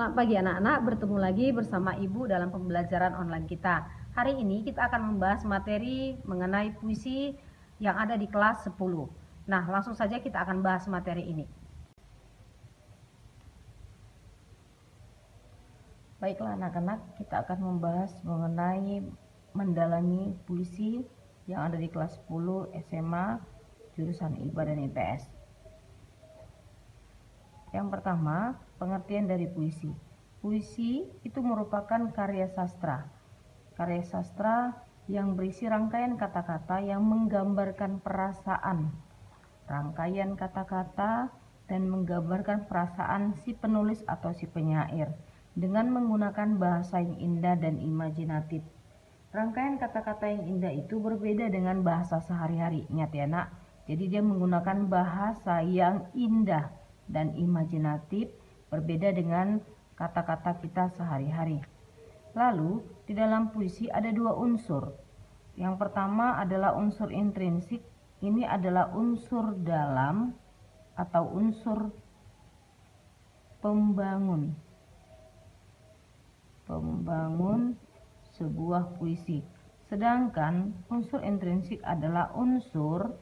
Selamat pagi anak-anak, bertemu lagi bersama Ibu dalam pembelajaran online kita. Hari ini kita akan membahas materi mengenai puisi yang ada di kelas 10. Nah, langsung saja kita akan bahas materi ini. Baiklah anak-anak, kita akan membahas mengenai mendalami puisi yang ada di kelas 10 SMA jurusan IPA dan IPS. Yang pertama, pengertian dari puisi. Puisi itu merupakan karya sastra. Karya sastra yang berisi rangkaian kata-kata yang menggambarkan perasaan. Rangkaian kata-kata dan menggambarkan perasaan si penulis atau si penyair dengan menggunakan bahasa yang indah dan imajinatif. Rangkaian kata-kata yang indah itu berbeda dengan bahasa sehari-hari. Ingat ya nak, jadi dia menggunakan bahasa yang indah dan imajinatif, berbeda dengan kata-kata kita sehari-hari. Lalu di dalam puisi ada dua unsur. Yang pertama adalah unsur intrinsik. Ini adalah unsur dalam atau unsur pembangun sebuah puisi. Sedangkan unsur intrinsik adalah unsur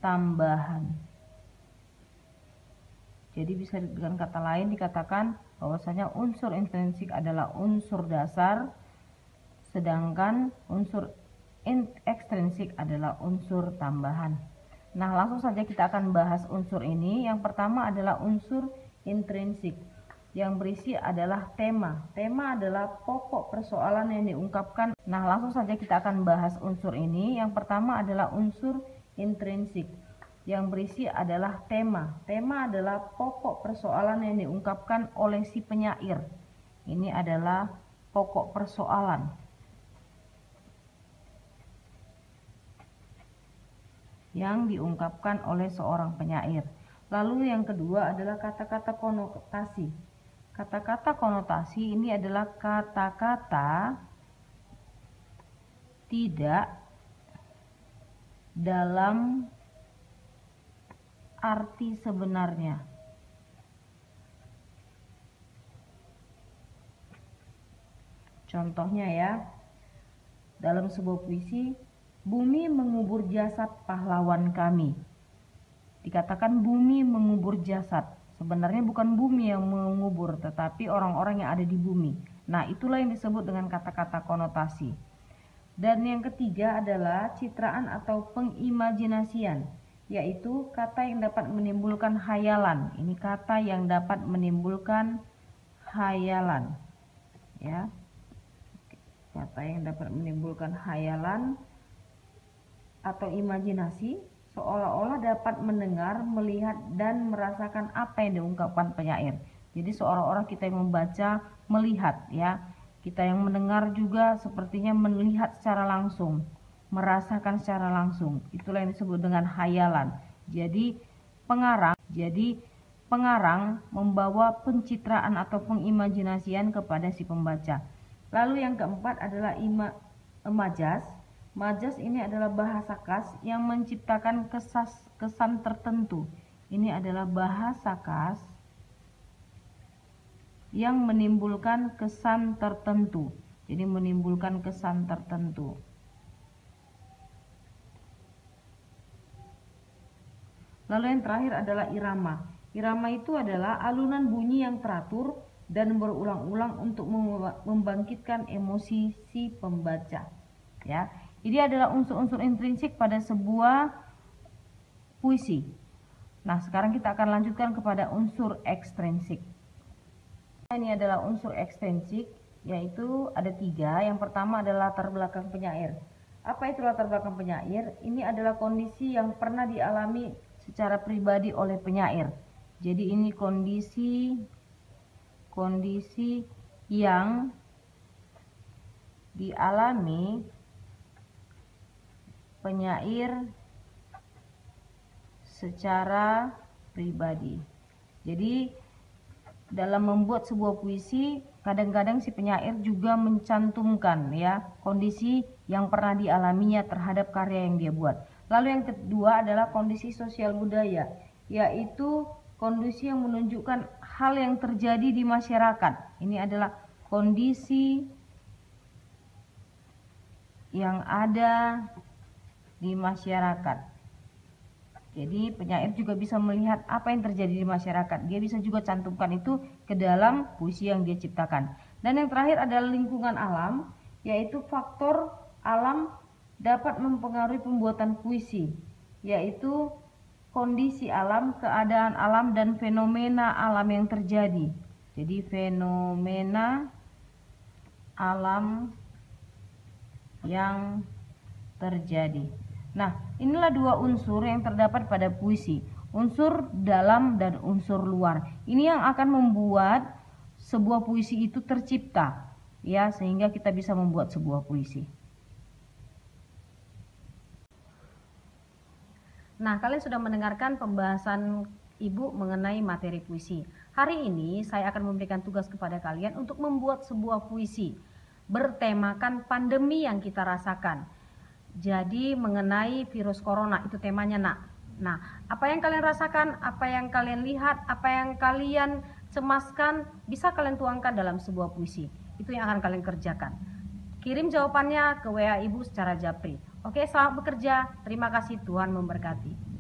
tambahan. Jadi bisa dengan kata lain dikatakan bahwasanya unsur intrinsik adalah unsur dasar, sedangkan unsur ekstrinsik adalah unsur tambahan. Nah, langsung saja kita akan bahas unsur ini. Yang pertama adalah unsur intrinsik, yang berisi adalah tema. Tema adalah pokok persoalan yang diungkapkan. Nah, langsung saja kita akan bahas unsur ini. Yang pertama adalah unsur intrinsik, yang berisi adalah tema. Tema adalah pokok persoalan yang diungkapkan oleh si penyair. Ini adalah pokok persoalan yang diungkapkan oleh seorang penyair. Lalu yang kedua adalah kata-kata konotasi. Kata-kata konotasi ini adalah kata-kata tidak dalam arti sebenarnya. Contohnya ya, dalam sebuah puisi, bumi mengubur jasad pahlawan kami. Dikatakan bumi mengubur jasad. Sebenarnya bukan bumi yang mengubur, tetapi orang-orang yang ada di bumi. Nah, itulah yang disebut dengan kata-kata konotasi. Dan yang ketiga adalah citraan atau pengimajinasian, yaitu kata yang dapat menimbulkan hayalan. Ini kata yang dapat menimbulkan hayalan, ya. Kata yang dapat menimbulkan hayalan atau imajinasi, seolah-olah dapat mendengar, melihat, dan merasakan apa yang diungkapkan penyair. Jadi seolah-olah kita yang membaca melihat, ya. Kita yang mendengar juga sepertinya melihat secara langsung, merasakan secara langsung. Itulah yang disebut dengan hayalan. Jadi pengarang membawa pencitraan atau pengimajinasian kepada si pembaca. Lalu yang keempat adalah majaz. Majaz ini adalah bahasa khas yang menciptakan kesan tertentu. Ini adalah bahasa khas yang menimbulkan kesan tertentu. Jadi menimbulkan kesan tertentu. Lalu yang terakhir adalah irama. Irama itu adalah alunan bunyi yang teratur dan berulang-ulang untuk membangkitkan emosi si pembaca. Ya, ini adalah unsur-unsur intrinsik pada sebuah puisi. Nah, sekarang kita akan lanjutkan kepada unsur ekstrinsik. Ini adalah unsur ekstrinsik, yaitu ada 3. Yang pertama adalah latar belakang penyair. Apa itu latar belakang penyair? Ini adalah kondisi yang pernah dialami secara pribadi oleh penyair. Jadi ini kondisi yang dialami penyair secara pribadi. Jadi dalam membuat sebuah puisi, kadang-kadang si penyair juga mencantumkan ya kondisi yang pernah dialaminya terhadap karya yang dia buat. Lalu yang kedua adalah kondisi sosial budaya, yaitu kondisi yang menunjukkan hal yang terjadi di masyarakat. Ini adalah kondisi yang ada di masyarakat. Jadi penyair juga bisa melihat apa yang terjadi di masyarakat. Dia bisa juga cantumkan itu ke dalam puisi yang dia ciptakan. Dan yang terakhir adalah lingkungan alam, yaitu faktor alam dapat mempengaruhi pembuatan puisi, yaitu kondisi alam, keadaan alam, dan fenomena alam yang terjadi. Jadi fenomena alam yang terjadi. Nah, inilah dua unsur yang terdapat pada puisi, unsur dalam dan unsur luar. Ini yang akan membuat sebuah puisi itu tercipta, ya, sehingga kita bisa membuat sebuah puisi. Nah, kalian sudah mendengarkan pembahasan Ibu mengenai materi puisi. Hari ini saya akan memberikan tugas kepada kalian untuk membuat sebuah puisi bertemakan pandemi yang kita rasakan. Jadi mengenai virus corona, itu temanya, Nak. Nah, apa yang kalian rasakan, apa yang kalian lihat, apa yang kalian cemaskan, bisa kalian tuangkan dalam sebuah puisi. Itu yang akan kalian kerjakan. Kirim jawabannya ke WA Ibu secara japri. Oke, selamat bekerja. Terima kasih, Tuhan memberkati.